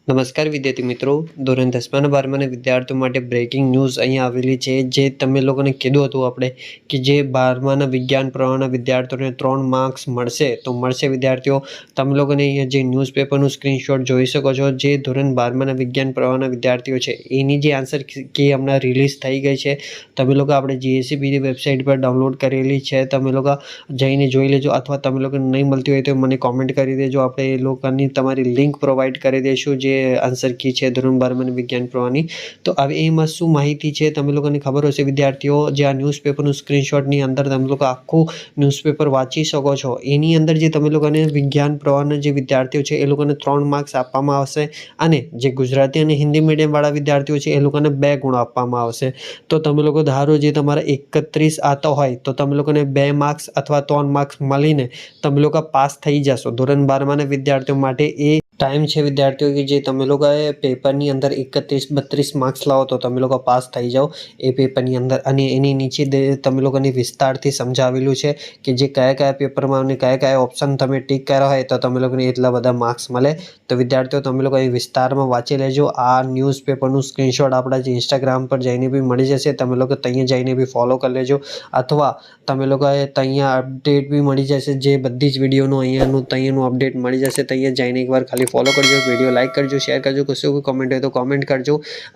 નમસ્કાર વિદ્યાર્થી મિત્રો, ધોરણ 10 અને 12 વિદ્યાર્થીઓ માટે બ્રેકિંગ ન્યૂઝ અહીંયા આવેલી છે. જે તમે લોકોને કીધું હતું આપણે કે જે 12માના વિજ્ઞાન પ્રવાહના વિદ્યાર્થીઓને 3 માર્ક્સ મળશે તો મળશે. વિદ્યાર્થીઓ, તમે લોકોને અહીંયા જે ન્યૂઝપેપરનું સ્ક્રીનશોટ જોઈ શકો છો. જે ધોરણ 12માના વિજ્ઞાન પ્રવાહના વિદ્યાર્થીઓ છે એની જે આન્સર કી હમણાં રિલીઝ થઈ ગઈ છે. તમે લોકો આપણે જીએસસીબીની વેબસાઇટ પર ડાઉનલોડ કરેલી છે. તમે લોકો જઈને જોઈ લેજો, અથવા તમે લોકોને નહીં મળતી હોય તો મને કોમેન્ટ કરી દેજો. આપણે એ લોકોની તમારી લિંક પ્રોવાઈડ કરી દઈશું જે આન્સર કી છે ધોરણ 12 વિજ્ઞાન પ્રવાહની. તો હવે એમાં શું માહિતી છે તમને લોકોને ખબર હશે વિદ્યાર્થીઓ. જે આ ન્યૂઝપેપરનું સ્ક્રીનશોટની અંદર તમે લોકો આખું ન્યૂઝપેપર વાંચી શકો છો. એની અંદર જે તમે લોકોને વિજ્ઞાન પ્રવાહના જે વિદ્યાર્થીઓ છે એ લોકોને 3 માર્ક્સ આપવામાં આવશે, અને જે ગુજરાતી અને હિન્દી મીડિયમવાળા વિદ્યાર્થીઓ છે એ લોકોને 2 ગુણ આપવામાં આવશે. તો તમે લોકો ધારો જે તમારા 31 આતા હોય તો તમે લોકોને 2 માર્ક્સ અથવા 3 માર્ક્સ મળીને તમે લોકો પાસ થઈ જશો. ધોરણ 12માના વિદ્યાર્થીઓ માટે એ ટાઈમ છે વિદ્યાર્થીઓ કે જે તમે લોકોએ પેપરની અંદર 31-32 માર્ક્સ લાવો તો તમે લોકો પાસ થઈ જાઓ એ પેપરની અંદર. અને એની નીચે તમે લોકોની વિસ્તારથી સમજાવેલું છે કે જે કયા પેપરમાં અને કયા ઓપ્શન તમે ટીક કર્યા હોય તો તમે લોકોને એટલા બધા માર્ક્સ મળે. તો વિદ્યાર્થીઓ, તમે લોકો એ વિસ્તારમાં વાંચી લેજો. આ ન્યૂઝપેપરનું સ્ક્રીનશોટ આપણા જે ઇન્સ્ટાગ્રામ પર જઈને બી મળી જશે. તમે લોકો ત્યાં જઈને બી ફોલો કરી લેજો, અથવા તમે લોકોએ ત્યાં અપડેટ બી મળી જશે. જે બધી જ વિડીયોનું અહીંયાનું અપડેટ મળી જશે. ત્યાં જઈને એકવાર ખાલી ફોલો કરજો, વિડીયો લાઇક કરજો, શેર કરજો, કશું કોઈ કોમેન્ટ હોય તો કોમેન્ટ કરજો,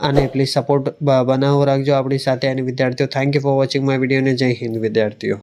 અને પ્લીઝ સપોર્ટ બનાવો રાખજો આપણી સાથે. અને વિદ્યાર્થીઓ, thank you for watching my video, અને જય હિન્દ વિદ્યાર્થીઓ.